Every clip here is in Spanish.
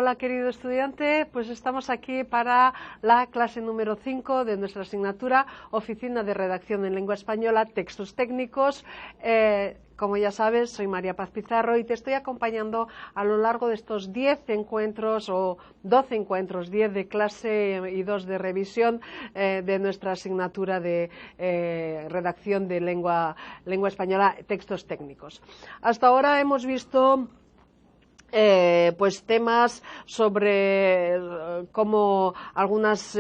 Hola querido estudiante, pues estamos aquí para la clase número 5 de nuestra asignatura Oficina de Redacción en Lengua Española, Textos Técnicos. Como ya sabes, soy María Paz Pizarro y te estoy acompañando a lo largo de estos 10 encuentros o 12 encuentros, 10 de clase y 2 de revisión de nuestra asignatura de redacción de lengua española, textos técnicos. Hasta ahora hemos visto pues temas sobre cómo algunas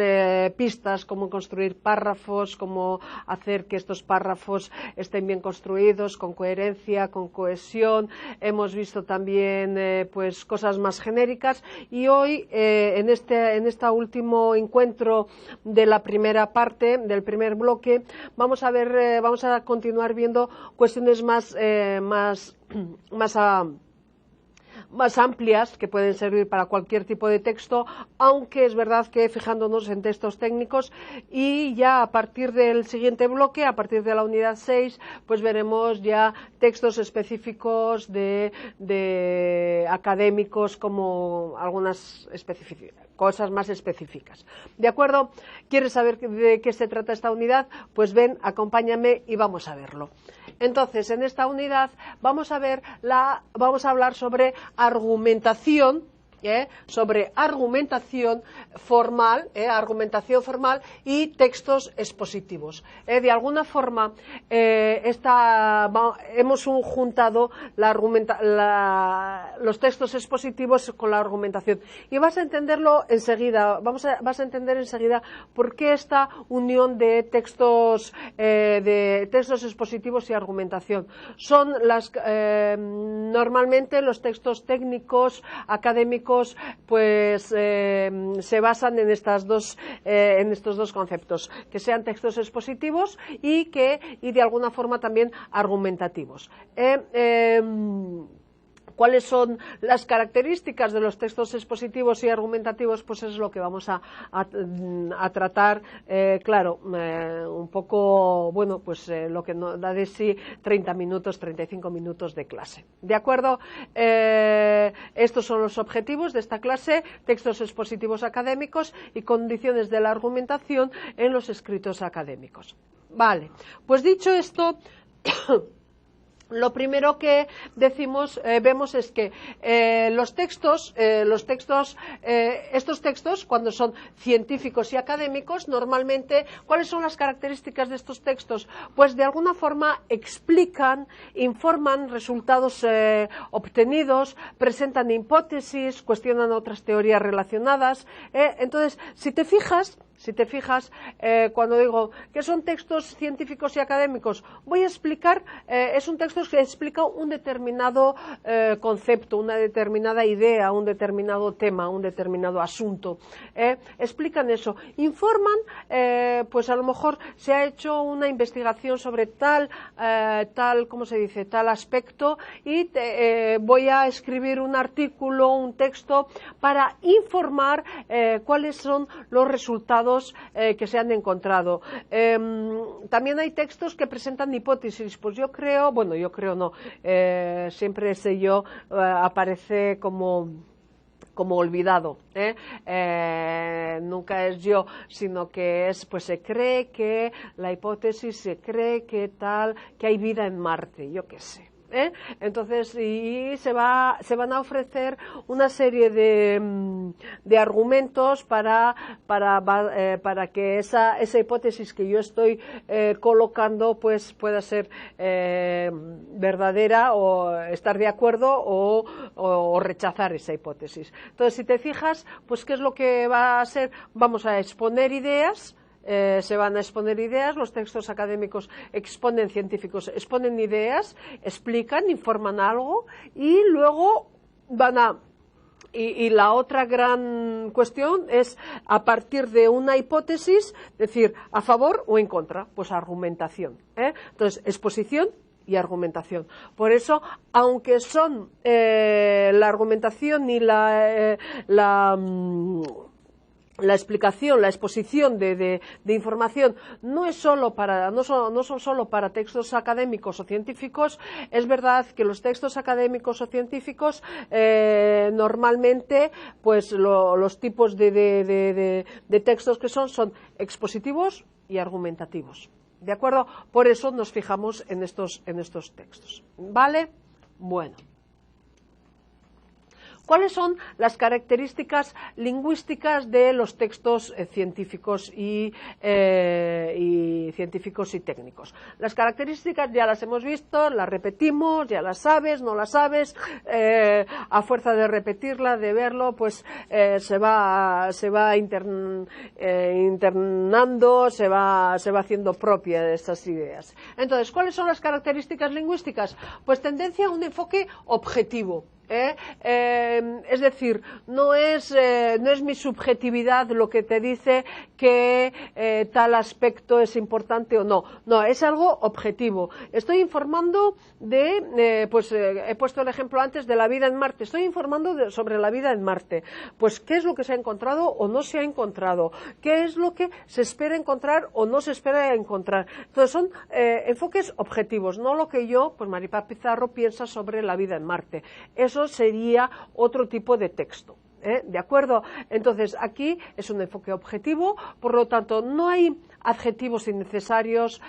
pistas, cómo construir párrafos, cómo hacer que estos párrafos estén bien construidos, con coherencia, con cohesión. Hemos visto también pues cosas más genéricas y hoy en este último encuentro de la primera parte, del primer bloque, vamos a continuar viendo cuestiones más amplias que pueden servir para cualquier tipo de texto, aunque es verdad que fijándonos en textos técnicos, y ya a partir del siguiente bloque, a partir de la unidad 6, pues veremos ya textos específicos de académicos, como algunas cosas más específicas. ¿De acuerdo? ¿Quieres saber de qué se trata esta unidad? Pues ven, acompáñame y vamos a verlo. Entonces, en esta unidad vamos a hablar sobre argumentación, sobre argumentación formal y textos expositivos. De alguna forma hemos juntado los textos expositivos con la argumentación y vas a entenderlo enseguida. Vas a entender enseguida por qué esta unión de textos expositivos y argumentación. Son normalmente los textos técnicos académicos pues se basan en estos dos conceptos, que sean textos expositivos y de alguna forma también argumentativos. ¿Cuáles son las características de los textos expositivos y argumentativos? Pues es lo que vamos a tratar, un poco, bueno, pues lo que nos da de sí 30 minutos, 35 minutos de clase. ¿De acuerdo? Estos son los objetivos de esta clase: textos expositivos académicos y condiciones de la argumentación en los escritos académicos. Vale, pues dicho esto, lo primero que vemos es que estos textos, cuando son científicos y académicos, normalmente, ¿cuáles son las características de estos textos? Pues de alguna forma informan resultados obtenidos, presentan hipótesis, cuestionan otras teorías relacionadas. Entonces, si te fijas, cuando digo que son textos científicos y académicos, voy a explicar, es un texto que explica un determinado concepto, una determinada idea, un determinado tema, un determinado asunto. Explican eso, informan, pues a lo mejor se ha hecho una investigación sobre tal aspecto y voy a escribir un artículo, un texto para informar cuáles son los resultados que se han encontrado. También hay textos que presentan hipótesis. Pues yo creo no, siempre ese yo aparece como olvidado, nunca es yo, sino que pues se cree que la hipótesis, se cree que hay vida en Marte, yo qué sé. Entonces, y se van a ofrecer una serie de argumentos para que esa hipótesis que yo estoy colocando pues pueda ser verdadera, o estar de acuerdo o rechazar esa hipótesis. Entonces, si te fijas, pues ¿qué es lo que va a ser? Vamos a exponer ideas. Se van a exponer ideas, los textos académicos científicos exponen ideas, explican, informan algo y luego y la otra gran cuestión es, a partir de una hipótesis, decir a favor o en contra, pues argumentación. Entonces, exposición y argumentación. Por eso, aunque son la argumentación y la explicación, la exposición de información no son solo para textos académicos o científicos. Es verdad que los textos académicos o científicos normalmente, pues los tipos de textos que son expositivos y argumentativos. ¿De acuerdo? Por eso nos fijamos en estos textos. ¿Vale? Bueno. ¿Cuáles son las características lingüísticas de los textos científicos y técnicos? Las características ya las hemos visto, las repetimos, ya las sabes, no las sabes, a fuerza de repetirla, de verlo, pues se va internando, se va haciendo propia de estas ideas. Entonces, ¿cuáles son las características lingüísticas? Pues tendencia a un enfoque objetivo. Es decir, no es mi subjetividad lo que te dice que tal aspecto es importante o no. No, es algo objetivo. Estoy informando he puesto el ejemplo antes de la vida en Marte. Estoy informando sobre la vida en Marte. Pues, ¿qué es lo que se ha encontrado o no se ha encontrado? ¿Qué es lo que se espera encontrar o no se espera encontrar? Entonces, son enfoques objetivos, no lo que yo, pues Maripaz Pizarro, piensa sobre la vida en Marte. Eso sería otro tipo de texto. ¿De acuerdo? Entonces, aquí es un enfoque objetivo, por lo tanto, no hay adjetivos innecesarios,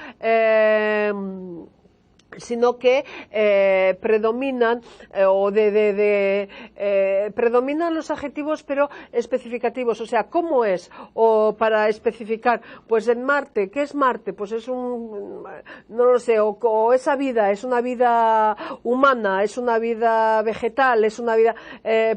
sino que predominan predominan los adjetivos, pero especificativos. O sea, ¿cómo es? O para especificar, pues en Marte, ¿qué es Marte? Pues es no lo sé, o esa vida, es una vida humana, es una vida vegetal, es una vida,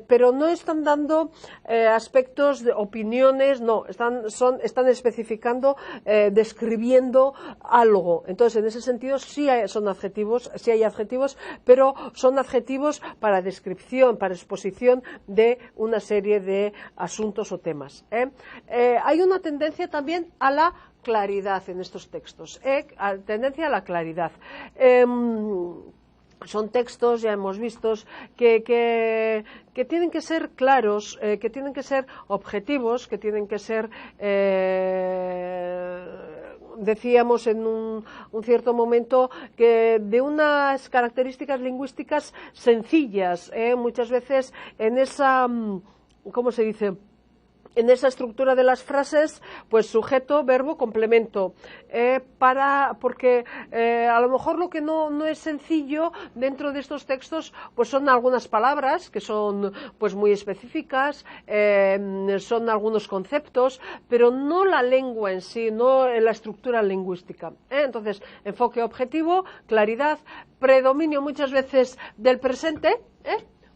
pero no están dando aspectos de opiniones, no, están especificando, describiendo algo. Entonces, en ese sentido, sí hay adjetivos, pero son adjetivos para descripción, para exposición de una serie de asuntos o temas. Hay una tendencia también a la claridad en estos textos, tendencia a la claridad. Son textos, ya hemos visto, que tienen que ser claros, que tienen que ser objetivos, que tienen que ser, decíamos en un cierto momento, que de unas características lingüísticas sencillas, muchas veces en esa, ¿cómo se dice?, en esa estructura de las frases, pues sujeto, verbo, complemento, porque a lo mejor lo que no es sencillo dentro de estos textos, pues son algunas palabras que son pues muy específicas, son algunos conceptos, pero no la lengua en sí, no la estructura lingüística. Entonces, enfoque objetivo, claridad, predominio muchas veces del presente,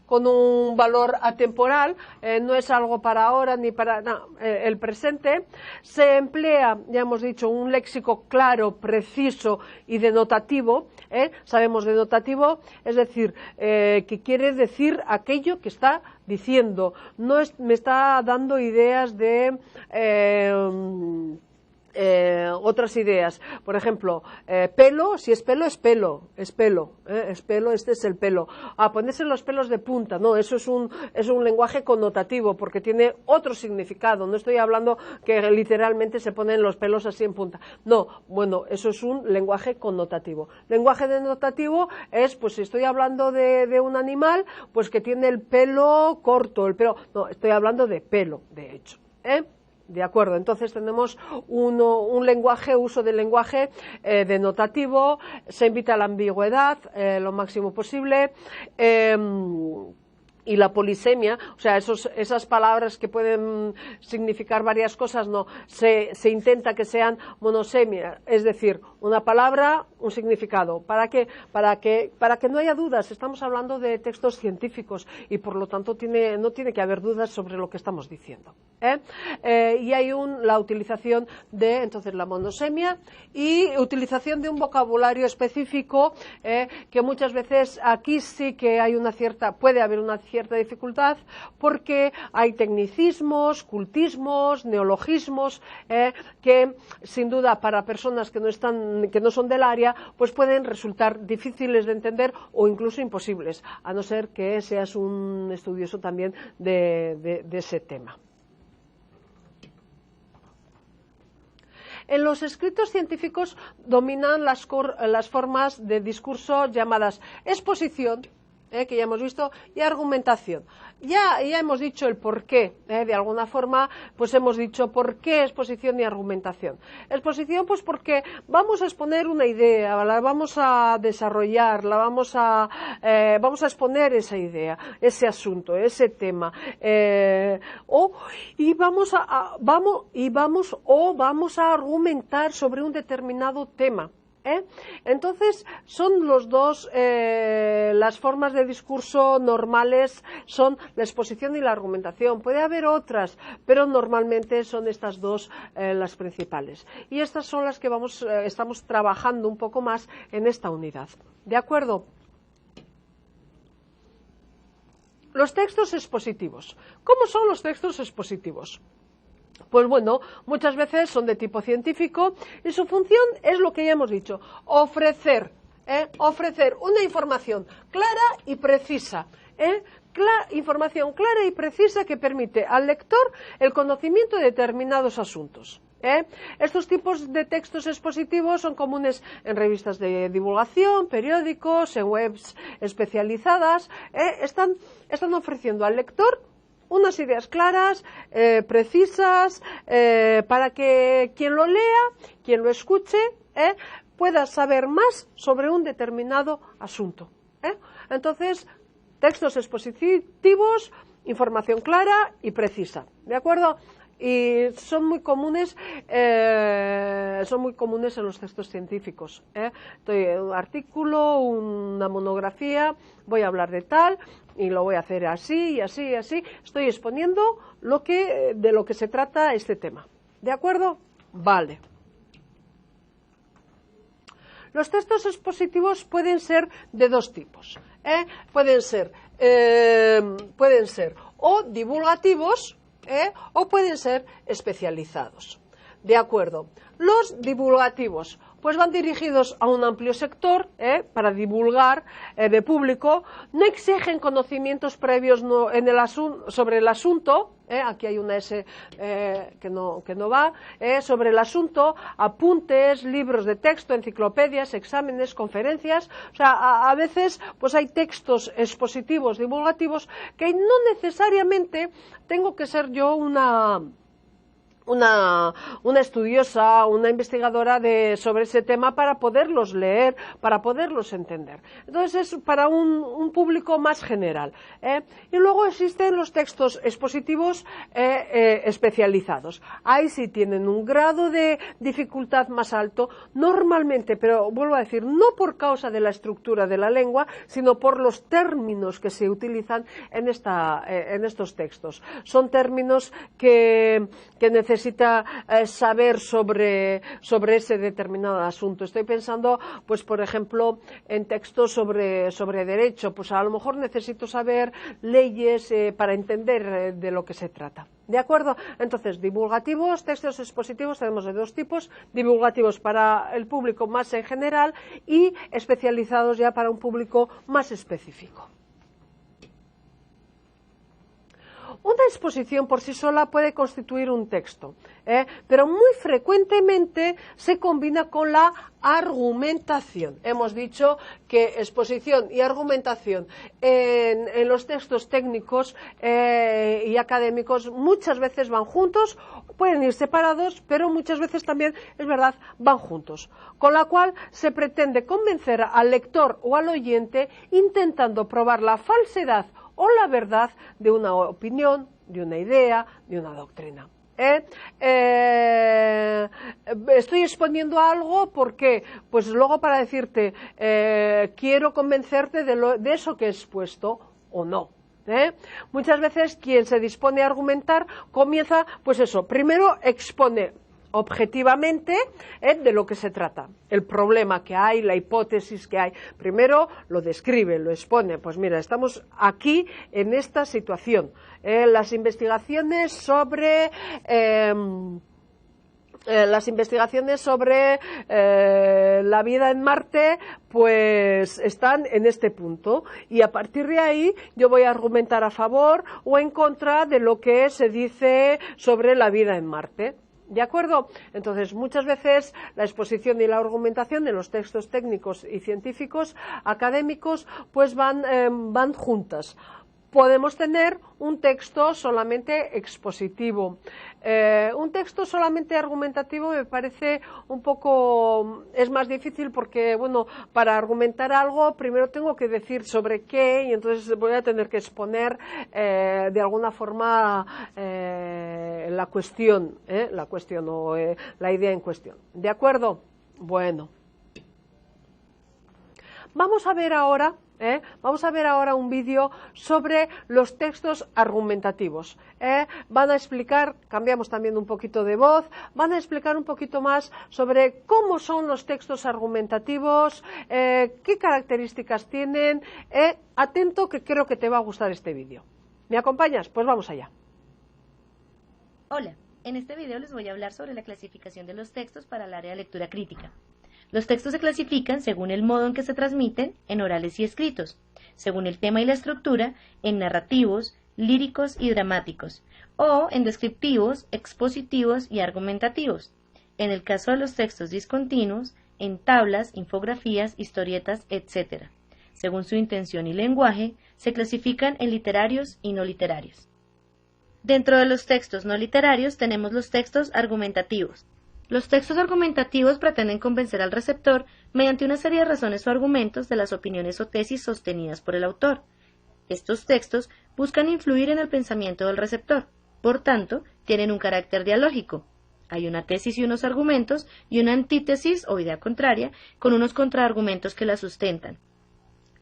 con un valor atemporal, no es algo para ahora ni para el presente. Se emplea, ya hemos dicho, un léxico claro, preciso y denotativo. Sabemos denotativo, es decir, que quiere decir aquello que está diciendo. No me está dando ideas de otras ideas. Por ejemplo, pelo, si es pelo, es pelo, este es el pelo. Ponerse los pelos de punta, no, eso es un lenguaje connotativo, porque tiene otro significado. No estoy hablando que literalmente se ponen los pelos así en punta. No, bueno, eso es un lenguaje connotativo. Lenguaje denotativo es, pues si estoy hablando de un animal, pues que tiene el pelo corto, no, estoy hablando de pelo, de hecho. De acuerdo, entonces tenemos un lenguaje, uso del lenguaje denotativo, se invita a la ambigüedad lo máximo posible, y la polisemia, o sea, esas palabras que pueden significar varias cosas, no, se intenta que sean monosemia, es decir, una palabra, un significado. ¿Para qué? Para que no haya dudas. Estamos hablando de textos científicos y por lo tanto no tiene que haber dudas sobre lo que estamos diciendo. Y hay la utilización de, entonces, la monosemia y utilización de un vocabulario específico que muchas veces aquí sí que hay puede haber una cierta dificultad, porque hay tecnicismos, cultismos, neologismos que sin duda para personas que no son del área, pues pueden resultar difíciles de entender o incluso imposibles, a no ser que seas un estudioso también de ese tema. En los escritos científicos dominan las formas de discurso llamadas exposición, que ya hemos visto, y argumentación. Ya hemos dicho el por qué, de alguna forma, pues hemos dicho por qué exposición y argumentación. Exposición, pues porque vamos a exponer una idea, la vamos a desarrollar, vamos a exponer esa idea, ese asunto, ese tema, vamos a argumentar sobre un determinado tema. Entonces, son las formas de discurso normales, son la exposición y la argumentación. Puede haber otras, pero normalmente son estas dos las principales. Y estas son las que estamos trabajando un poco más en esta unidad. ¿De acuerdo? Los textos expositivos. ¿Cómo son los textos expositivos? Pues bueno, muchas veces son de tipo científico y su función es lo que ya hemos dicho, ofrecer una información clara y precisa, información clara y precisa que permite al lector el conocimiento de determinados asuntos. Estos tipos de textos expositivos son comunes en revistas de divulgación, periódicos, en webs especializadas. Están ofreciendo al lector unas ideas claras, precisas, para que quien lo lea, quien lo escuche, pueda saber más sobre un determinado asunto. Entonces, textos expositivos, información clara y precisa, ¿de acuerdo? Y son muy comunes en los textos científicos. Un artículo, una monografía, voy a hablar de tal y lo voy a hacer así y así y así. Estoy exponiendo de lo que se trata este tema. ¿De acuerdo? Vale. Los textos expositivos pueden ser de dos tipos. Pueden ser o divulgativos, o pueden ser especializados. De acuerdo. Los divulgativos pues van dirigidos a un amplio sector, para divulgar de público, no exigen conocimientos previos sobre el asunto, aquí hay una S que no va, sobre el asunto, apuntes, libros de texto, enciclopedias, exámenes, conferencias. O sea, a veces pues hay textos expositivos, divulgativos, que no necesariamente tengo que ser yo una estudiosa, una investigadora sobre ese tema para poderlos leer, para poderlos entender. Entonces es para un público más general. Y luego existen los textos expositivos especializados. Ahí sí tienen un grado de dificultad más alto, normalmente, pero vuelvo a decir, no por causa de la estructura de la lengua, sino por los términos que se utilizan en estos textos. Son términos que necesitan saber sobre ese determinado asunto. Estoy pensando, pues por ejemplo, en textos sobre derecho, pues a lo mejor necesito saber leyes para entender de lo que se trata. ¿De acuerdo? Entonces, divulgativos, textos expositivos tenemos de dos tipos, divulgativos para el público más en general y especializados ya para un público más específico. Una exposición por sí sola puede constituir un texto, pero muy frecuentemente se combina con la argumentación. Hemos dicho que exposición y argumentación en los textos técnicos y académicos muchas veces van juntos, pueden ir separados, pero muchas veces también, es verdad, van juntos. Con la cual se pretende convencer al lector o al oyente intentando probar la falsedad o la verdad de una opinión, de una idea, de una doctrina. Estoy exponiendo algo porque, pues luego para decirte, quiero convencerte de eso que he expuesto o no. Muchas veces quien se dispone a argumentar comienza, pues eso, primero expone objetivamente de lo que se trata, el problema que hay, la hipótesis que hay. Primero lo describe, lo expone. Pues mira, estamos aquí en esta situación. Las investigaciones sobre la vida en Marte pues están en este punto y a partir de ahí yo voy a argumentar a favor o en contra de lo que se dice sobre la vida en Marte. ¿De acuerdo? Entonces, muchas veces la exposición y la argumentación de los textos técnicos y científicos académicos pues van juntas. Podemos tener un texto solamente expositivo. Un texto solamente argumentativo me parece un poco, es más difícil porque, bueno, para argumentar algo primero tengo que decir sobre qué y entonces voy a tener que exponer de alguna forma la cuestión o la idea en cuestión. ¿De acuerdo? Bueno. Vamos a ver ahora un vídeo sobre los textos argumentativos. Van a explicar, cambiamos también un poquito de voz, van a explicar un poquito más sobre cómo son los textos argumentativos, qué características tienen. Atento, que creo que te va a gustar este vídeo. ¿Me acompañas? Pues vamos allá. Hola, en este vídeo les voy a hablar sobre la clasificación de los textos para el área de lectura crítica. Los textos se clasifican según el modo en que se transmiten, en orales y escritos, según el tema y la estructura, en narrativos, líricos y dramáticos, o en descriptivos, expositivos y argumentativos. En el caso de los textos discontinuos, en tablas, infografías, historietas, etc. Según su intención y lenguaje, se clasifican en literarios y no literarios. Dentro de los textos no literarios tenemos los textos argumentativos. Los textos argumentativos pretenden convencer al receptor mediante una serie de razones o argumentos de las opiniones o tesis sostenidas por el autor. Estos textos buscan influir en el pensamiento del receptor, por tanto, tienen un carácter dialógico. Hay una tesis y unos argumentos y una antítesis o idea contraria con unos contraargumentos que la sustentan.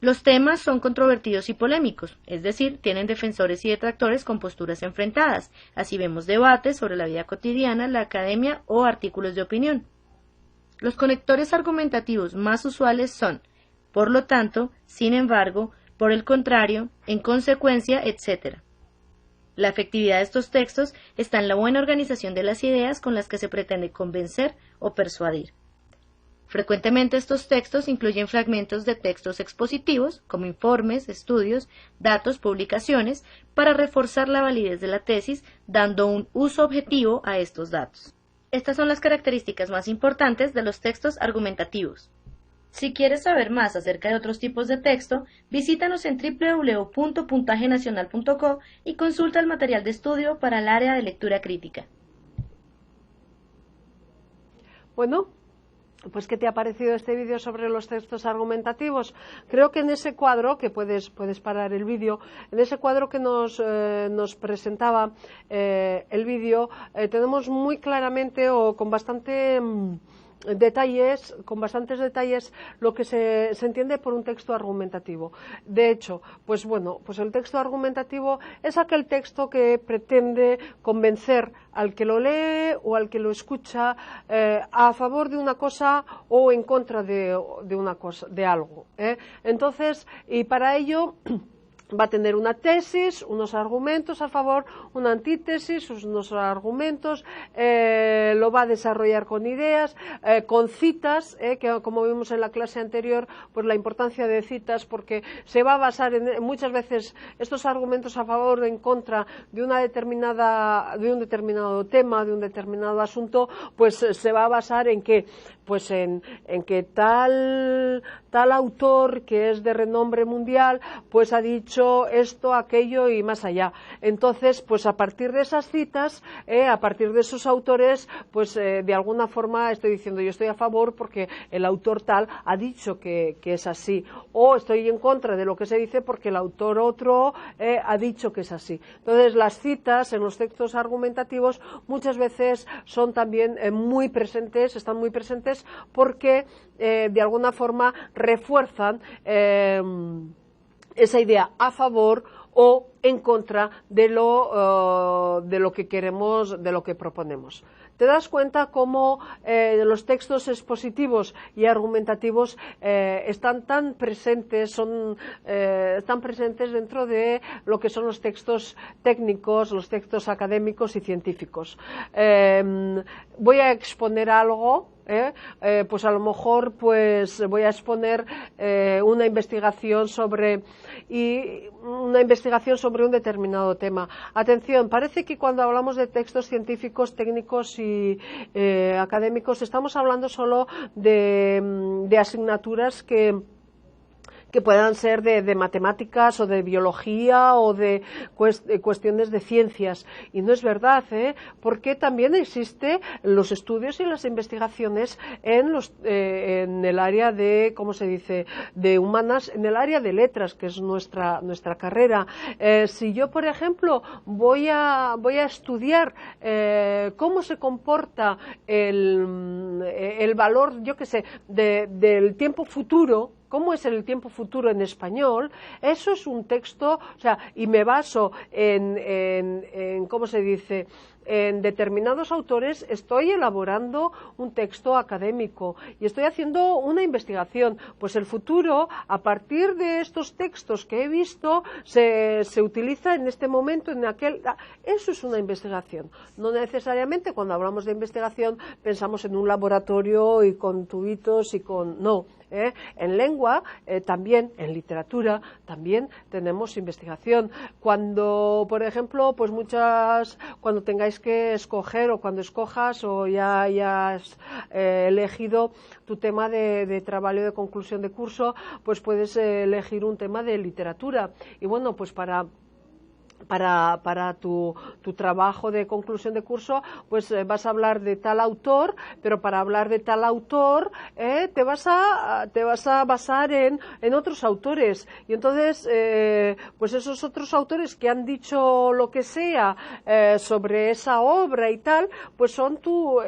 Los temas son controvertidos y polémicos, es decir, tienen defensores y detractores con posturas enfrentadas. Así vemos debates sobre la vida cotidiana, la academia o artículos de opinión. Los conectores argumentativos más usuales son, por lo tanto, sin embargo, por el contrario, en consecuencia, etc. La efectividad de estos textos está en la buena organización de las ideas con las que se pretende convencer o persuadir. Frecuentemente estos textos incluyen fragmentos de textos expositivos, como informes, estudios, datos, publicaciones, para reforzar la validez de la tesis, dando un uso objetivo a estos datos. Estas son las características más importantes de los textos argumentativos. Si quieres saber más acerca de otros tipos de texto, visítanos en www.puntajenacional.co y consulta el material de estudio para el área de lectura crítica. Bueno, pues ¿qué te ha parecido este vídeo sobre los textos argumentativos? Creo que en ese cuadro, que puedes parar el vídeo, en ese cuadro que nos presentaba el vídeo, tenemos muy claramente o con bastantes detalles lo que se entiende por un texto argumentativo. De hecho, pues bueno, pues el texto argumentativo es aquel texto que pretende convencer al que lo lee o al que lo escucha a favor de una cosa o en contra de una cosa, de algo. Entonces, y para ello va a tener una tesis, unos argumentos a favor, una antítesis, unos argumentos, lo va a desarrollar con ideas, con citas, que como vimos en la clase anterior, pues la importancia de citas, porque se va a basar en muchas veces estos argumentos a favor o en contra de un determinado tema, de un determinado asunto, pues se va a basar en que pues en que tal autor que es de renombre mundial pues ha dicho esto, aquello y más allá. Entonces, pues a partir de esas citas, a partir de esos autores, pues de alguna forma estoy diciendo yo estoy a favor porque el autor tal ha dicho que es así, o estoy en contra de lo que se dice porque el autor otro ha dicho que es así. Entonces, las citas en los textos argumentativos muchas veces son también están muy presentes porque de alguna forma refuerzan esa idea a favor o en contra de lo que queremos, de lo que proponemos. Te das cuenta cómo los textos expositivos y argumentativos están tan presentes dentro de lo que son los textos técnicos, los textos académicos y científicos. Voy a exponer algo pues a lo mejor pues voy a exponer una investigación sobre un determinado tema. Atención, parece que cuando hablamos de textos científicos, técnicos y académicos estamos hablando solo de asignaturas que puedan ser de matemáticas o de biología o de cuestiones de ciencias. Y no es verdad, porque también existen los estudios y las investigaciones en el área de, ¿cómo se dice?, de humanas, en el área de letras, que es nuestra carrera. Si yo, por ejemplo, voy a estudiar cómo se comporta el valor, yo qué sé, del tiempo futuro, ¿cómo es el tiempo futuro en español? Eso es un texto, o sea, y me baso en ¿cómo se dice?, en determinados autores, estoy elaborando un texto académico y estoy haciendo una investigación. Pues el futuro, a partir de estos textos que he visto, se utiliza en este momento, en aquel. Eso es una investigación. No necesariamente cuando hablamos de investigación pensamos en un laboratorio y con tubitos y con. No. En lengua también, en literatura también tenemos investigación. Cuando, por ejemplo, pues cuando tengáis que escoger o cuando escojas o ya hayas elegido tu tema de trabajo de conclusión de curso, pues puedes elegir un tema de literatura. Y bueno, pues para tu trabajo de conclusión de curso, pues vas a hablar de tal autor, pero para hablar de tal autor te vas a basar en otros autores. Y entonces, pues esos otros autores que han dicho lo que sea sobre esa obra y tal, pues son tu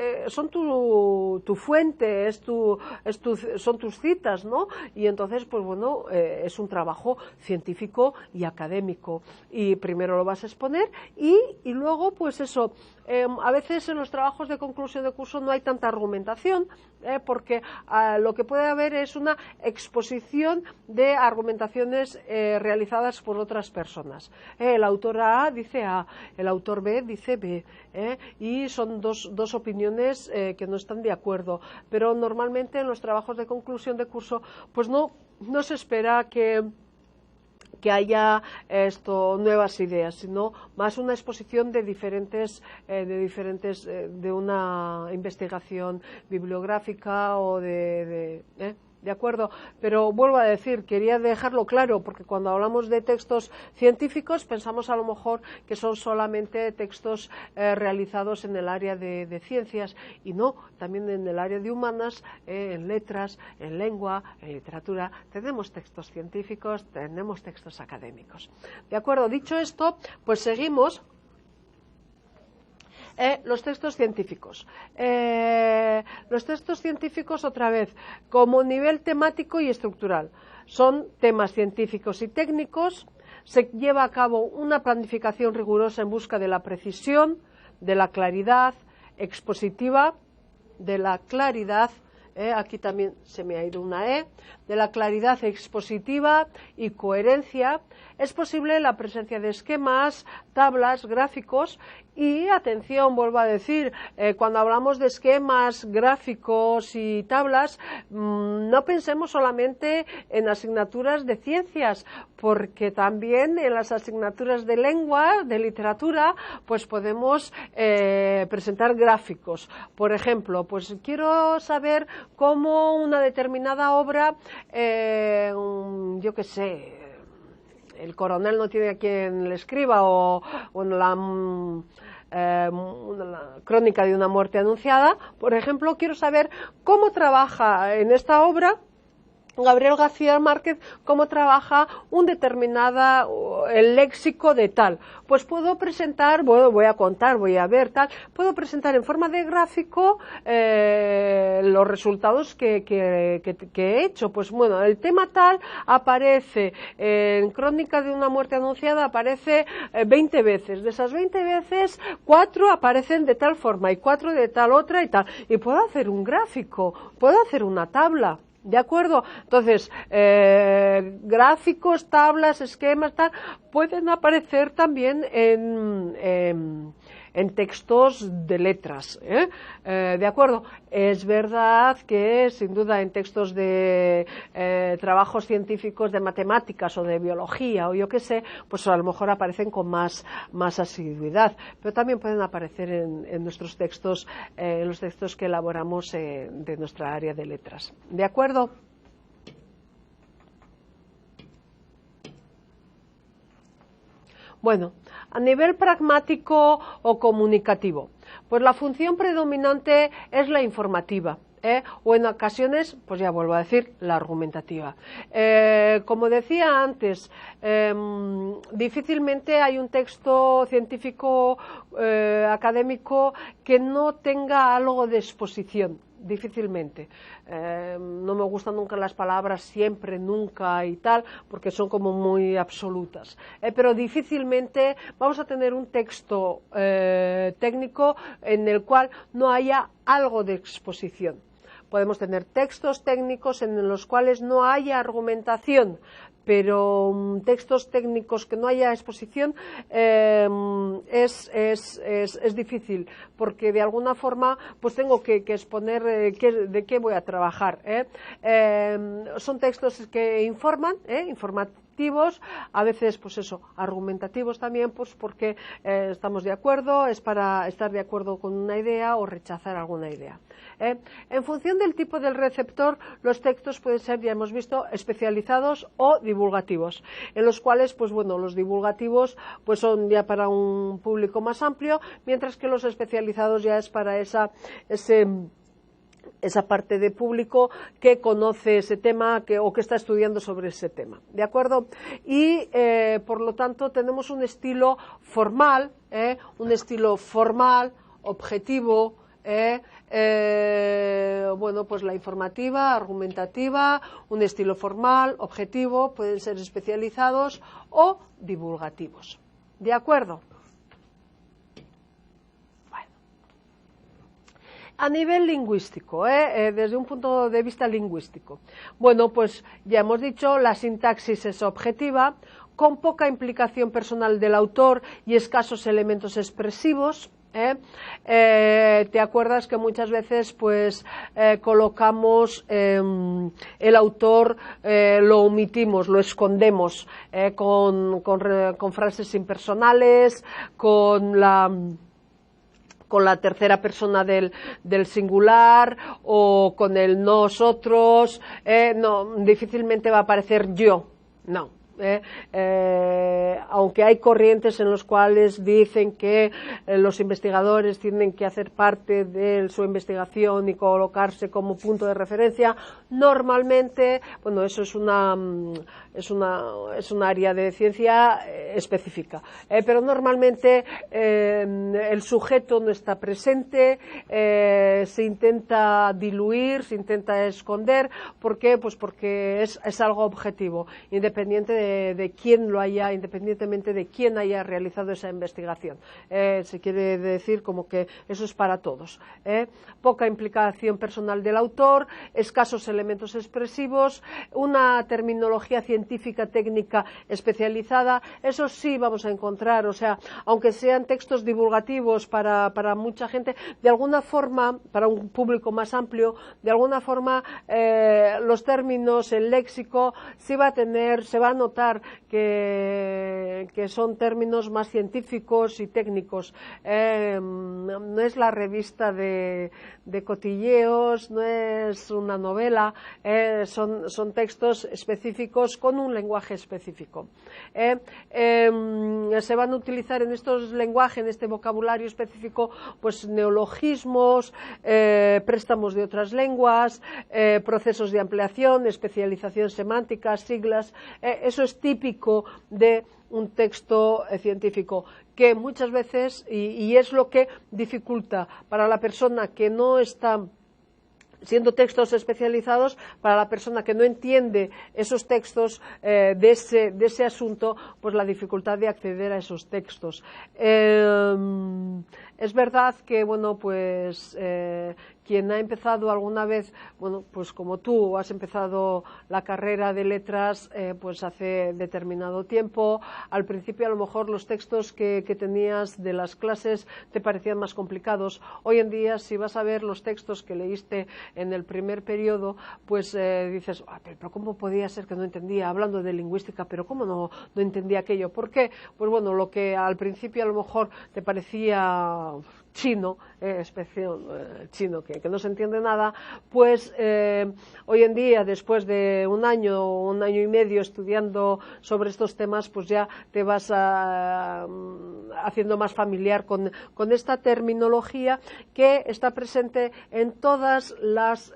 fuente, son tus citas, ¿no? Y entonces, pues bueno, es un trabajo científico y académico. Y primero lo vas a exponer y luego pues eso, a veces en los trabajos de conclusión de curso no hay tanta argumentación, porque lo que puede haber es una exposición de argumentaciones realizadas por otras personas. El autor A dice A, el autor B dice B, y son dos opiniones que no están de acuerdo, pero normalmente en los trabajos de conclusión de curso pues no se espera que haya nuevas ideas, sino más una exposición de una investigación bibliográfica o ¿de acuerdo? Pero vuelvo a decir, quería dejarlo claro, porque cuando hablamos de textos científicos pensamos a lo mejor que son solamente textos realizados en el área de ciencias, y no, también en el área de humanas, en letras, en lengua, en literatura, tenemos textos científicos, tenemos textos académicos. ¿De acuerdo? Dicho esto, pues seguimos. Los textos científicos. Los textos científicos, otra vez, como nivel temático y estructural. Son temas científicos y técnicos. Se lleva a cabo una planificación rigurosa en busca de la precisión, de la claridad expositiva, de la claridad, aquí también se me ha ido una de la claridad expositiva y coherencia. Es posible la presencia de esquemas, tablas, gráficos y, atención, vuelvo a decir, cuando hablamos de esquemas, gráficos y tablas, no pensemos solamente en asignaturas de ciencias, porque también en las asignaturas de lengua, de literatura, pues podemos presentar gráficos. Por ejemplo, pues quiero saber cómo una determinada obra, yo qué sé, el coronel no tiene a quien le escriba, o la crónica de una muerte anunciada, por ejemplo, quiero saber cómo trabaja en esta obra Gabriel García Márquez, cómo trabaja el léxico de tal. Pues puedo presentar, voy a contar, voy a ver tal, puedo presentar en forma de gráfico los resultados que he hecho. Pues bueno, el tema tal aparece en Crónica de una muerte anunciada, aparece 20 veces. De esas 20 veces, 4 aparecen de tal forma y 4 de tal otra y tal. Y puedo hacer un gráfico, puedo hacer una tabla. ¿De acuerdo? Entonces, gráficos, tablas, esquemas, tal, pueden aparecer también en en textos de letras, ¿de acuerdo? Es verdad que, sin duda, en textos de trabajos científicos de matemáticas o de biología o yo qué sé, pues a lo mejor aparecen con más asiduidad, pero también pueden aparecer en nuestros textos, en los textos que elaboramos de nuestra área de letras. ¿De acuerdo? Bueno, a nivel pragmático o comunicativo, pues la función predominante es la informativa. O en ocasiones, pues ya vuelvo a decir, la argumentativa. Como decía antes, difícilmente hay un texto científico académico que no tenga algo de exposición. Difícilmente. No me gustan nunca las palabras siempre, nunca y tal, porque son como muy absolutas. Pero difícilmente vamos a tener un texto técnico en el cual no haya algo de exposición. Podemos tener textos técnicos en los cuales no haya argumentación, pero textos técnicos que no haya exposición es difícil, porque de alguna forma pues tengo que exponer de qué voy a trabajar. Son textos que informan, informativos, a veces pues eso, argumentativos también, pues porque estamos de acuerdo, es para estar de acuerdo con una idea o rechazar alguna idea. En función del tipo del receptor, los textos pueden ser, ya hemos visto, especializados o divulgativos, en los cuales, pues bueno, los divulgativos pues son ya para un público más amplio, mientras que los especializados ya es para esa parte de público que conoce ese tema o que está estudiando sobre ese tema, ¿de acuerdo? Y por lo tanto tenemos un estilo formal, objetivo, bueno, pues la informativa, argumentativa, un estilo formal, objetivo, pueden ser especializados o divulgativos, ¿de acuerdo? Bueno. A nivel lingüístico, desde un punto de vista lingüístico, bueno, pues ya hemos dicho, la sintaxis es objetiva, con poca implicación personal del autor y escasos elementos expresivos. ¿Te acuerdas que muchas veces pues colocamos el autor, lo omitimos, lo escondemos con frases impersonales, con la tercera persona del singular o con el nosotros? No, difícilmente va a aparecer yo, no. Aunque hay corrientes en las cuales dicen que los investigadores tienen que hacer parte de su investigación y colocarse como punto de referencia, normalmente, bueno, eso es un área de ciencia específica, pero normalmente el sujeto no está presente, se intenta diluir, se intenta esconder. ¿Por qué? Pues porque es algo objetivo, independientemente de quién lo haya, independientemente de quién haya realizado esa investigación. Se quiere decir como que eso es para todos. Poca implicación personal del autor, escasos elementos expresivos, una terminología científica técnica especializada, eso sí vamos a encontrar, o sea, aunque sean textos divulgativos para mucha gente, de alguna forma, para un público más amplio, de alguna forma los términos, el léxico, se va a notar que son términos más científicos y técnicos. No es la revista de cotilleos, no es una novela, son textos específicos con un lenguaje específico. Se van a utilizar en estos lenguajes, en este vocabulario específico, pues neologismos, préstamos de otras lenguas, procesos de ampliación, especialización semántica, siglas. Eso es típico de un texto científico, que muchas veces, y es lo que dificulta para la persona que no está siendo textos especializados, para la persona que no entiende esos textos de ese asunto, pues la dificultad de acceder a esos textos. Es verdad que, bueno, pues quien ha empezado alguna vez, bueno, pues como tú has empezado la carrera de letras, pues hace determinado tiempo, al principio a lo mejor los textos que tenías de las clases te parecían más complicados. Hoy en día, si vas a ver los textos que leíste en el primer periodo, pues dices, pero ¿cómo podía ser que no entendía? Hablando de lingüística, pero ¿cómo no entendía aquello? ¿Por qué? Pues bueno, lo que al principio a lo mejor te parecía chino, chino, que no se entiende nada, pues hoy en día, después de un año y medio estudiando sobre estos temas, pues ya te vas haciendo más familiar con esta terminología que está presente en todas las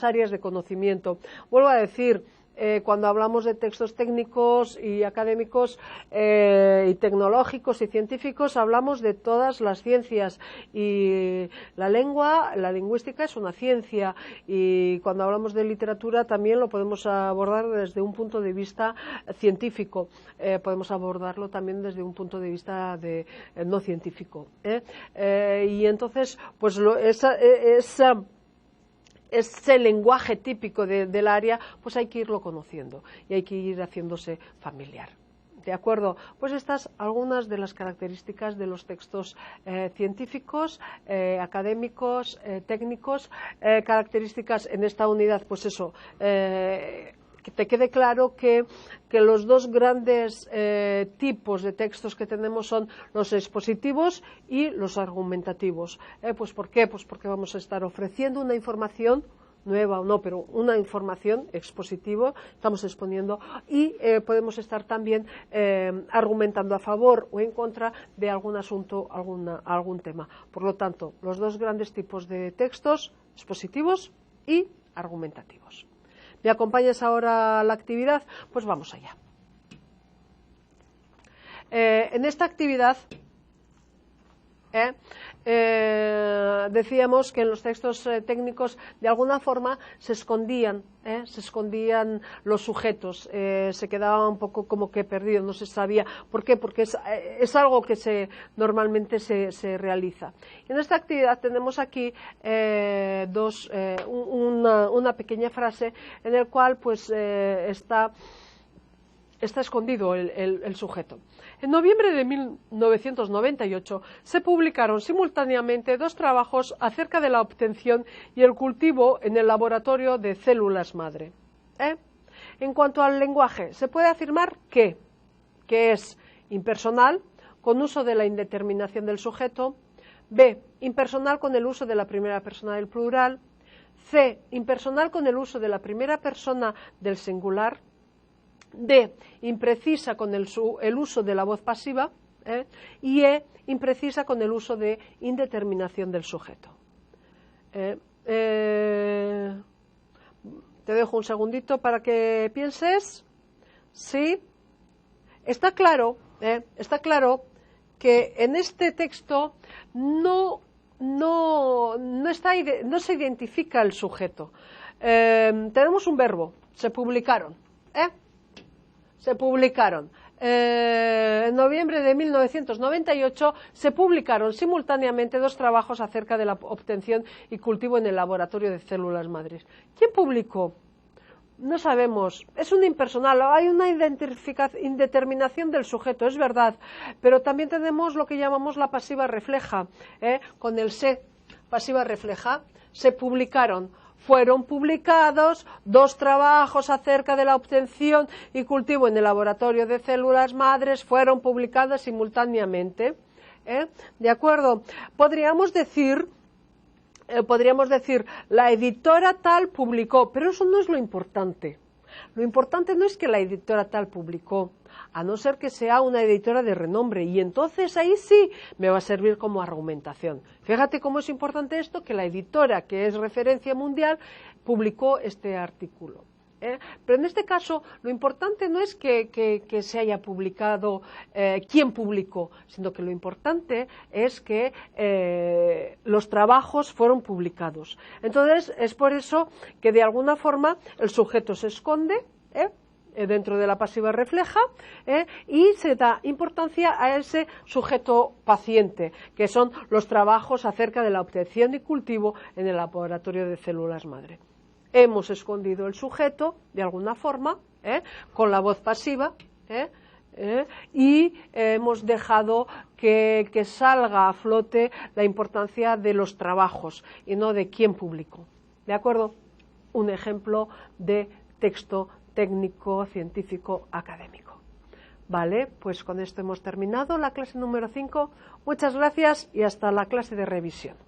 áreas de conocimiento. Vuelvo a decir, cuando hablamos de textos técnicos y académicos y tecnológicos y científicos, hablamos de todas las ciencias, y la lingüística es una ciencia, y cuando hablamos de literatura también lo podemos abordar desde un punto de vista científico, podemos abordarlo también desde un punto de vista no científico, y entonces pues ese lenguaje típico del área, pues hay que irlo conociendo y hay que ir haciéndose familiar. ¿De acuerdo? Pues estas algunas de las características de los textos científicos, académicos, técnicos, características en esta unidad, pues eso, que te quede claro que los dos grandes tipos de textos que tenemos son los expositivos y los argumentativos. Pues ¿por qué? Pues porque vamos a estar ofreciendo una información nueva o no, pero una información expositiva, estamos exponiendo, y podemos estar también argumentando a favor o en contra de algún asunto, algún tema. Por lo tanto, los dos grandes tipos de textos, expositivos y argumentativos. ¿Me acompañas ahora a la actividad? Pues vamos allá. En esta actividad decíamos que en los textos técnicos de alguna forma se escondían los sujetos, se quedaba un poco como que perdido, no se sabía. ¿Por qué? Porque es algo que normalmente se realiza. En esta actividad tenemos aquí una pequeña frase en la cual pues está escondido el sujeto. En noviembre de 1998 se publicaron simultáneamente dos trabajos acerca de la obtención y el cultivo en el laboratorio de células madre. En cuanto al lenguaje, se puede afirmar que es impersonal, con uso de la indeterminación del sujeto; B, impersonal con el uso de la primera persona del plural; C, impersonal con el uso de la primera persona del singular; D, imprecisa con el uso de la voz pasiva; y E, imprecisa con el uso de indeterminación del sujeto. Te dejo un segundito para que pienses. ¿Sí? Está claro que en este texto no se identifica el sujeto. Tenemos un verbo, se publicaron. Se publicaron. En noviembre de 1998 se publicaron simultáneamente dos trabajos acerca de la obtención y cultivo en el laboratorio de células madres. ¿Quién publicó? No sabemos, es un impersonal, hay una indeterminación del sujeto, es verdad, pero también tenemos lo que llamamos la pasiva refleja, con el se, pasiva refleja, se publicaron. Fueron publicados dos trabajos acerca de la obtención y cultivo en el laboratorio de células madres, fueron publicados simultáneamente. ¿De acuerdo? Podríamos decir, la editora tal publicó, pero eso no es lo importante. Lo importante no es que la editora tal publicó, a no ser que sea una editora de renombre, y entonces ahí sí me va a servir como argumentación. Fíjate cómo es importante esto, que la editora, que es referencia mundial, publicó este artículo. Pero en este caso lo importante no es que se haya publicado quién publicó, sino que lo importante es que los trabajos fueron publicados. Entonces es por eso que de alguna forma el sujeto se esconde, dentro de la pasiva refleja, y se da importancia a ese sujeto paciente, que son los trabajos acerca de la obtención y cultivo en el laboratorio de células madre. Hemos escondido el sujeto de alguna forma, con la voz pasiva, y hemos dejado que salga a flote la importancia de los trabajos y no de quién publicó. ¿De acuerdo? Un ejemplo de texto técnico, científico, académico. Vale, pues con esto hemos terminado la clase número 5. Muchas gracias y hasta la clase de revisión.